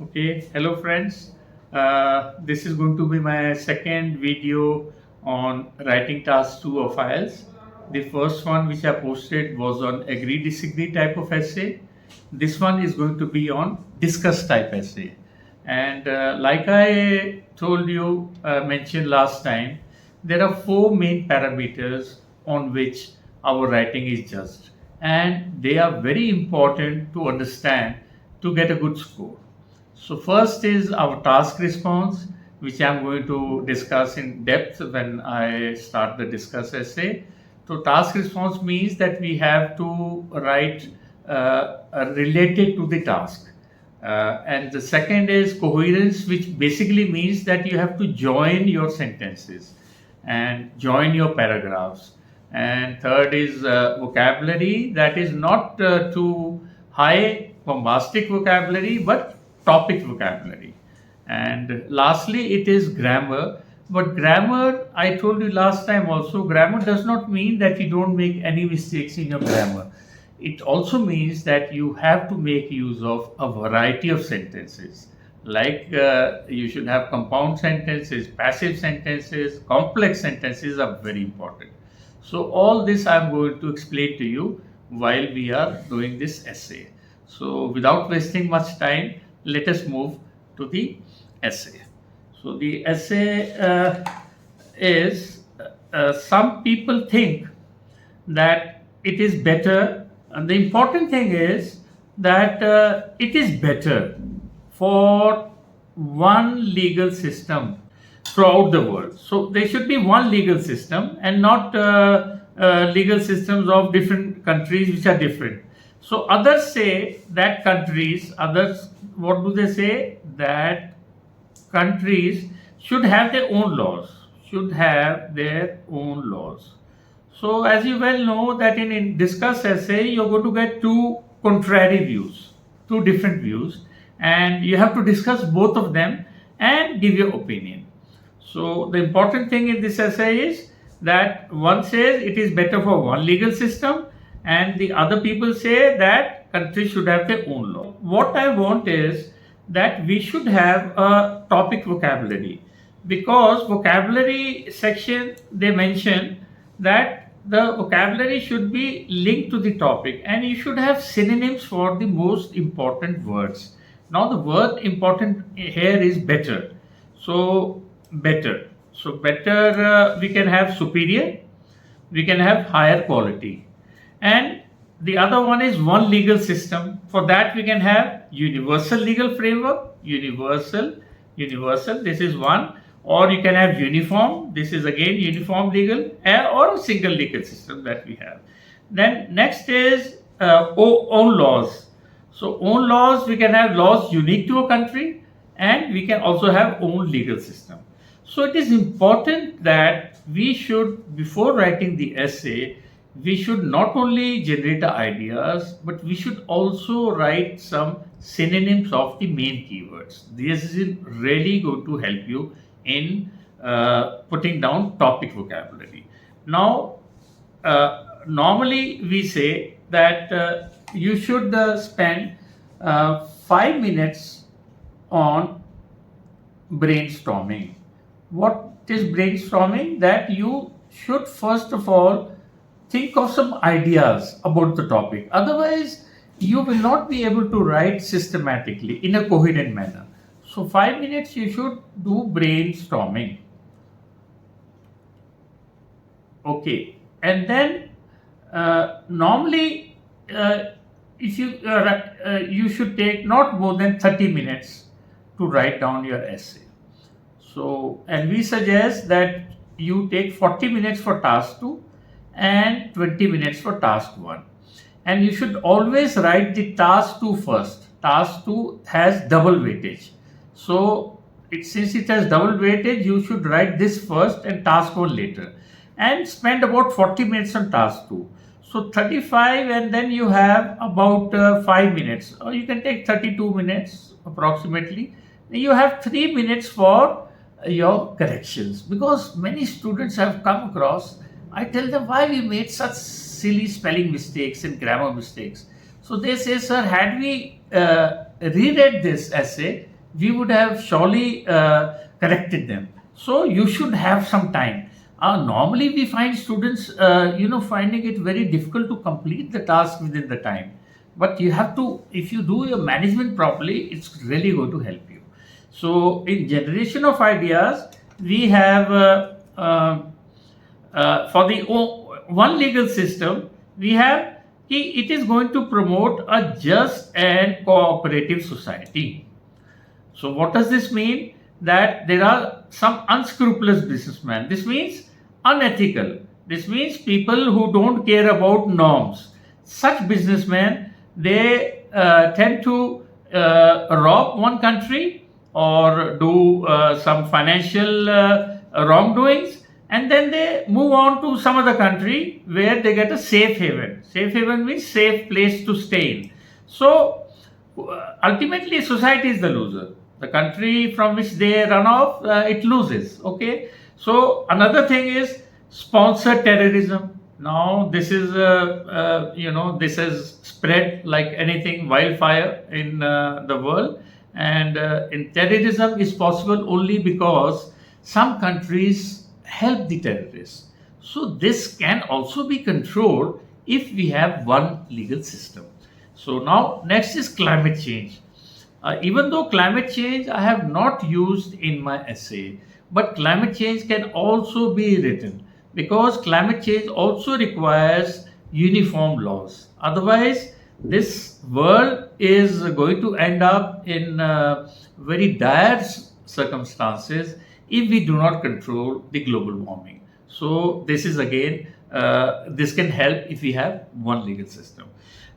Okay, hello friends. This is going to be my second video on writing task 2 of IELTS. The first one which I posted was on agree disagree type of essay. This one is going to be on discuss type essay. And like I told you, mentioned last time, there are four main parameters on which our writing is judged. And they are very important to understand to get a good score. So first is our task response, which I'm going to discuss in depth when I start the discuss essay. So task response means that we have to write related to the task. And the second is coherence, which basically means that you have to join your sentences and join your paragraphs. And third is vocabulary, that is not too high bombastic vocabulary, but topic vocabulary. And lastly, it is grammar. But grammar, I told you last time also, grammar does not mean that you don't make any mistakes in your grammar. It also means that you have to make use of a variety of sentences. Like you should have compound sentences, passive sentences, complex sentences are very important. So all this I'm going to explain to you while we are doing this essay. So without wasting much time, let us move to the essay. So the essay is some people think that it is better, and the important thing is that it is better for one legal system throughout the world. So there should be one legal system and not legal systems of different countries which are different. So others say that others, what do they say? That countries should have their own laws, So as you well know that in discuss essay, you're going to get two contrary views, two different views, and you have to discuss both of them and give your opinion. So the important thing in this essay is that one says it is better for one legal system, and the other people say that countries should have their own law. What I want is that we should have a topic vocabulary, because vocabulary section they mention that the vocabulary should be linked to the topic, and you should have synonyms for the most important words. Now the word important here is better. So better. So better, we can have superior, we can have higher quality. And the other one is one legal system. For that we can have universal legal framework, universal, this is one. Or you can have uniform, this is again uniform legal, or a single legal system that we have. Then next is own laws. So own laws, we can have laws unique to a country, and we can also have own legal system. So it is important that we should, before writing the essay, we should not only generate the ideas, but we should also write some synonyms of the main keywords. This is really going to help you in putting down topic vocabulary. Now, normally we say that you should spend 5 minutes on brainstorming. What is brainstorming? That you should first of all think of some ideas about the topic. Otherwise, you will not be able to write systematically in a coherent manner. So 5 minutes you should do brainstorming. Okay, and then normally if you should take not more than 30 minutes to write down your essay. So, and we suggest that you take 40 minutes for task 2 and 20 minutes for task 1. And you should always write the task 2 first. Task 2 has double weightage. So, since it has double weightage, you should write this first and task 1 later. And spend about 40 minutes on task 2. So, 35, and then you have about 5 minutes, or you can take 32 minutes approximately. You have 3 minutes for your corrections, because many students have come across, I tell them why we made such silly spelling mistakes and grammar mistakes. So they say, sir, had we reread this essay, we would have surely corrected them. So you should have some time. Normally, we find students, finding it very difficult to complete the task within the time. But you have to, if you do your management properly, it's really going to help you. So, in generation of ideas, we have for the one legal system, we have it is going to promote a just and cooperative society. So, what does this mean? That there are some unscrupulous businessmen. This means unethical. This means people who don't care about norms. Such businessmen, they tend to rob one country or do some financial wrongdoings, and then they move on to some other country where they get a safe haven. Safe haven means safe place to stay in. So ultimately, society is the loser. The country from which they run off, it loses. Okay. So another thing is sponsor terrorism. Now this is this has spread like anything wildfire in the world, and in terrorism is possible only because some countries help the terrorists. So this can also be controlled if we have one legal system. So now next is climate change. Even though climate change I have not used in my essay, but climate change can also be written because climate change also requires uniform laws. Otherwise, this world is going to end up in very dire circumstances if we do not control the global warming. So, this is again, this can help if we have one legal system.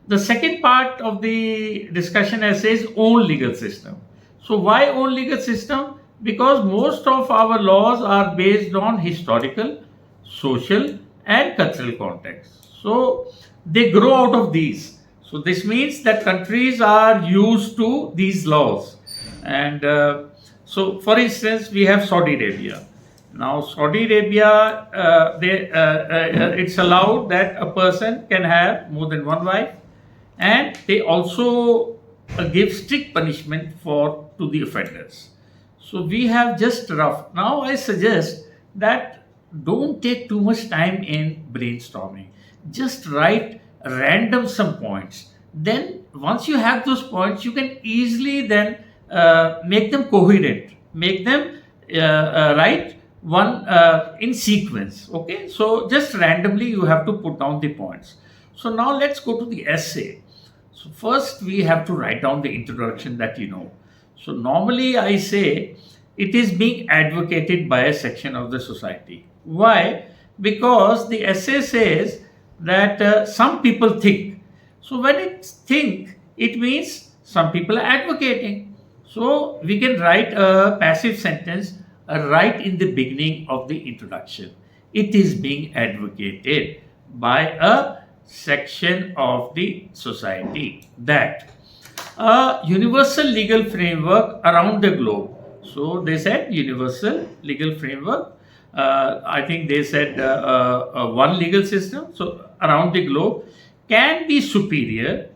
The second part of the discussion essay is own legal system. So, why own legal system? Because most of our laws are based on historical, social, and cultural context. So, they grow out of these. So, this means that countries are used to these laws. And so, for instance, we have Saudi Arabia. Now, Saudi Arabia, it's allowed that a person can have more than one wife, and they also give strict punishment to the offenders. So we have just rough. Now I suggest that don't take too much time in brainstorming. Just write random some points. Then once you have those points, you can easily then make them coherent. Make them write one in sequence. Okay. So just randomly you have to put down the points. So now let's go to the essay. So first we have to write down the introduction that you know. So normally I say it is being advocated by a section of the society. Why? Because the essay says that some people think. So when it think, it means some people are advocating. So we can write a passive sentence right in the beginning of the introduction. It is being advocated by a section of the society that a universal legal framework around the globe. So they said universal legal framework. I think they said one legal system. So around the globe can be superior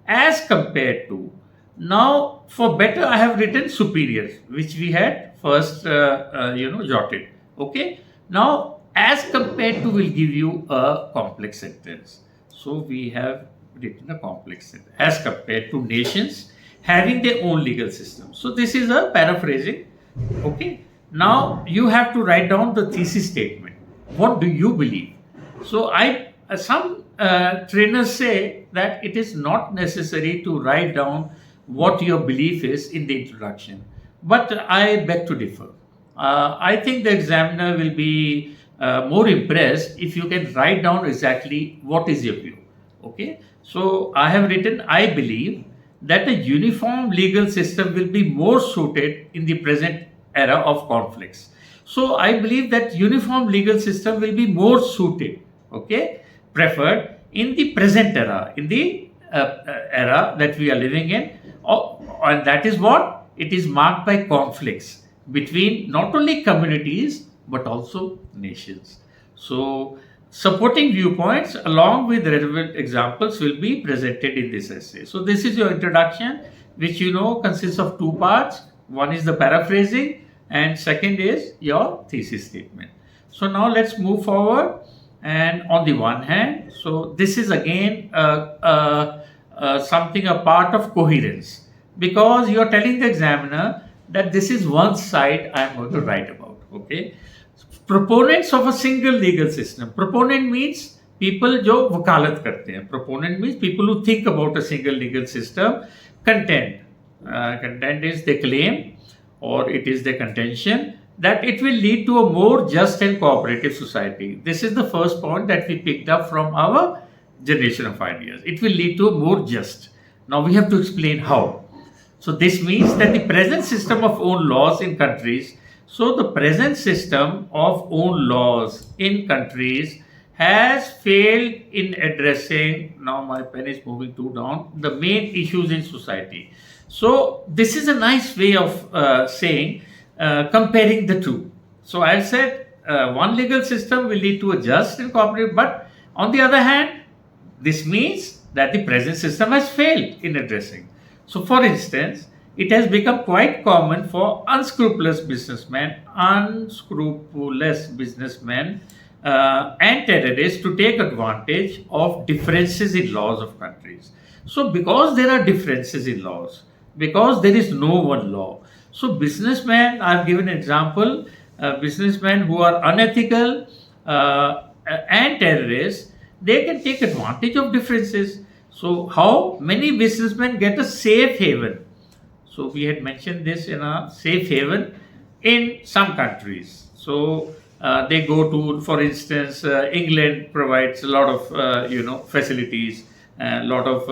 as compared to. Now for better, I have written superior, which we had first jotted. Okay. Now as compared to will give you a complex sentence. So we have written a complex sentence as compared to nations having their own legal system. So this is a paraphrasing. Okay. Now you have to write down the thesis statement. What do you believe? So some trainers say that it is not necessary to write down what your belief is in the introduction. But I beg to differ. I think the examiner will be more impressed if you can write down exactly what is your view. Okay. So I have written, I believe that a uniform legal system will be more suited in the present era of conflicts. So I believe that uniform legal system will be more suited, okay, preferred in the present era, in the era that we are living in. And that is what? It is marked by conflicts between not only communities but also nations. So supporting viewpoints along with relevant examples will be presented in this essay. So this is your introduction, which you know consists of two parts. One is the paraphrasing, and second is your thesis statement. So now let's move forward. And on the one hand, so this is again something a part of coherence, because you are telling the examiner that this is one side I am going to write about. Okay, proponents of a single legal system. Proponent means people जो वकालत करते हैं. Proponent means people who think about a single legal system. Content. Content is the claim, or it is the contention that it will lead to a more just and cooperative society. This is the first point that we picked up from our generation of ideas. It will lead to a more just. Now we have to explain how. So this means that the present system of own laws in countries, so the present system of own laws in countries has failed in addressing, now my pen is moving too down, the main issues in society. So this is a nice way of saying, comparing the two. So I said one legal system will lead to a just and cooperative, but on the other hand, this means that the present system has failed in addressing. So for instance, it has become quite common for unscrupulous businessmen and terrorists to take advantage of differences in laws of countries. So because there are differences in laws, because there is no one law, so businessmen, I've given an example, businessmen who are unethical and terrorists, they can take advantage of differences. So how many businessmen get a safe haven? So we had mentioned this in a safe haven in some countries. So they go to, for instance, England provides a lot of facilities, a lot of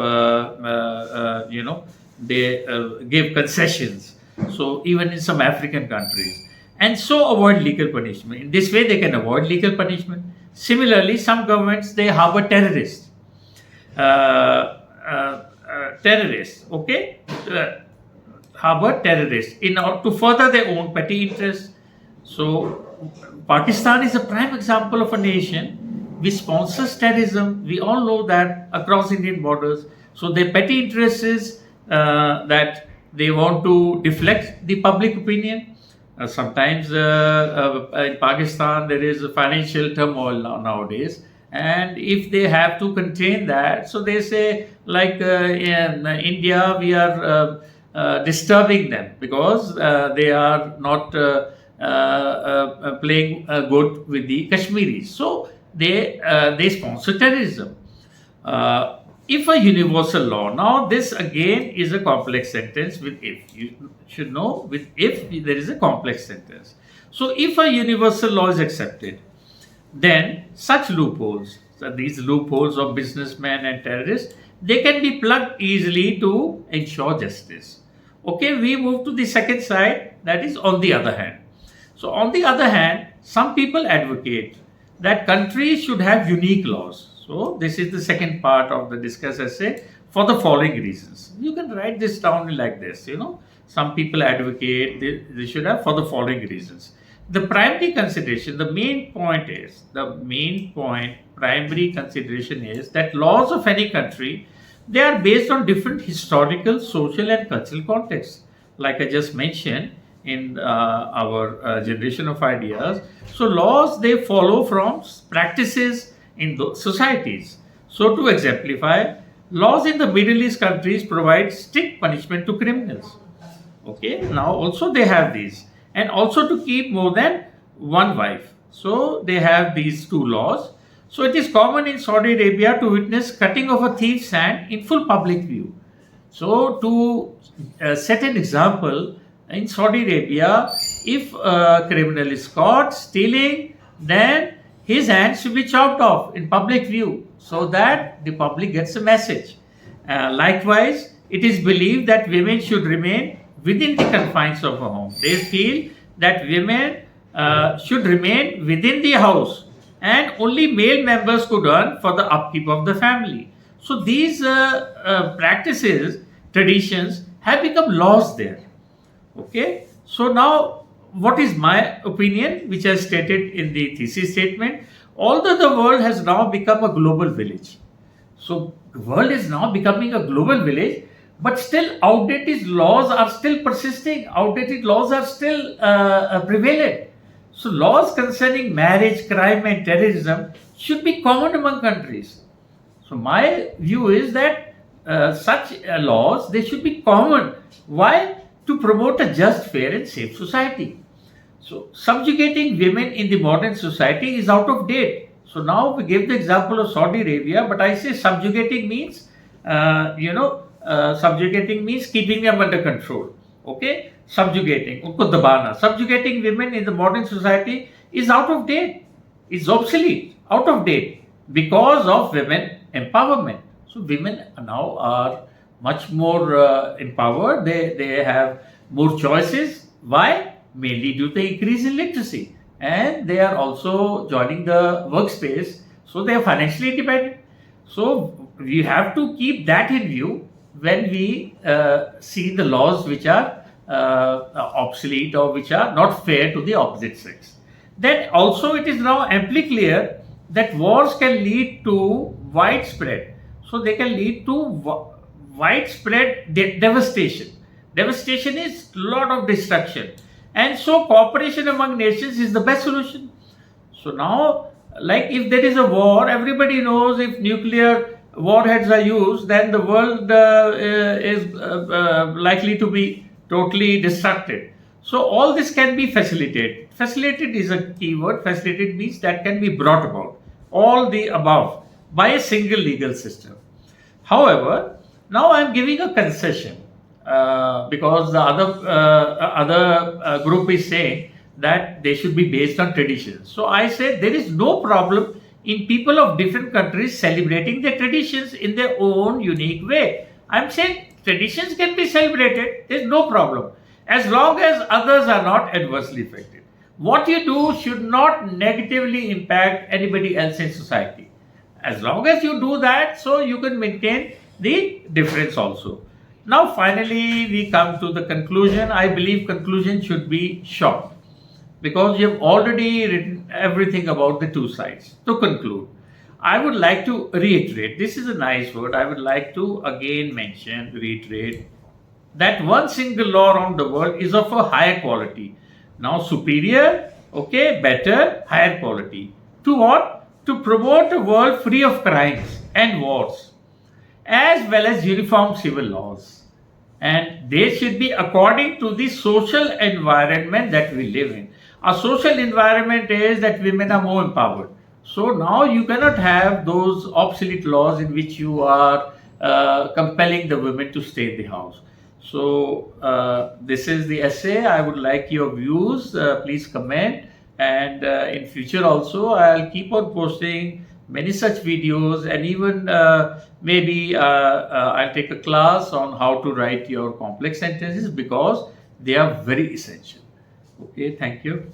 they give concessions. So even in some African countries, and so avoid legal punishment. In this way, they can avoid legal punishment. Similarly, some governments, they harbor terrorists. Harbor terrorists in order to further their own petty interests. So Pakistan is a prime example of a nation which sponsors terrorism. We all know that across Indian borders. So their petty interest is that they want to deflect the public opinion. Sometimes in Pakistan there is a financial turmoil nowadays, and if they have to contain that, so they say, like in India, we are disturbing them because they are not playing good with the Kashmiris. So they sponsor terrorism. If a universal law, now this again is a complex sentence with if. You should know, with if there is a complex sentence. So if a universal law is accepted, then such loopholes, so these loopholes of businessmen and terrorists, they can be plugged easily to ensure justice. Okay, we move to the second side, that is on the other hand. So on the other hand, some people advocate that countries should have unique laws. So this is the second part of the discuss essay for the following reasons. You can write this down like this, Some people advocate they should have for the following reasons. The primary consideration, primary consideration is that laws of any country, they are based on different historical, social and cultural contexts. Like I just mentioned in our generation of ideas. So laws, they follow from practices in those societies. So to exemplify, laws in the Middle East countries provide strict punishment to criminals. Okay, now also they have these, and also to keep more than one wife. So they have these two laws. So it is common in Saudi Arabia to witness cutting of a thief's hand in full public view. So to set an example, in Saudi Arabia, if a criminal is caught stealing, then his hand should be chopped off in public view so that the public gets a message. Likewise, it is believed that women should remain within the confines of a home. They feel that women should remain within the house, and only male members could earn for the upkeep of the family. So these practices, traditions have become laws there. Okay. So now, what is my opinion, which I stated in the thesis statement? Although the world has now become a global village, so the world is now becoming a global village, but still outdated laws are still persisting, outdated laws are still prevalent. So laws concerning marriage, crime and terrorism should be common among countries. So my view is that such laws, they should be common. Why? To promote a just, fair and safe society. So subjugating women in the modern society is out of date. So now we give the example of Saudi Arabia, but I say subjugating means, subjugating means keeping them under control. Okay, subjugating, unko dabana. Subjugating women in the modern society is out of date, is obsolete, out of date because of women empowerment. So women now are much more empowered. They have more choices. Why? Mainly due to increase in literacy, and they are also joining the workspace, so they are financially independent. So we have to keep that in view when we see the laws which are obsolete or which are not fair to the opposite sex. Then also it is now amply clear that wars can lead to widespread. So they can lead to widespread devastation. Devastation is a lot of destruction. And so cooperation among nations is the best solution. So now, like if there is a war, everybody knows if nuclear warheads are used, then the world is likely to be totally destructed. So all this can be facilitated. Facilitated is a key word. Facilitated means that can be brought about. All the above by a single legal system. However, now I am giving a concession because the other group is saying that they should be based on traditions. So I say there is no problem in people of different countries celebrating their traditions in their own unique way. I'm saying traditions can be celebrated, there's no problem, as long as others are not adversely affected. What you do should not negatively impact anybody else in society. As long as you do that, so you can maintain the difference also. Now finally we come to the conclusion. I believe conclusion should be short because you have already written everything about the two sides. To conclude, I would like to reiterate, this is a nice word, I would like to again mention, reiterate, that one single law around the world is of a higher quality. Now superior, okay, better, higher quality. To what? To promote a world free of crimes and wars, as well as uniform civil laws. And they should be according to the social environment that we live in. Our social environment is that women are more empowered. So now you cannot have those obsolete laws in which you are compelling the women to stay in the house. So this is the essay. I would like your views. Please comment. And in future also, I'll keep on posting many such videos, and even maybe I'll take a class on how to write your complex sentences because they are very essential. Okay, thank you.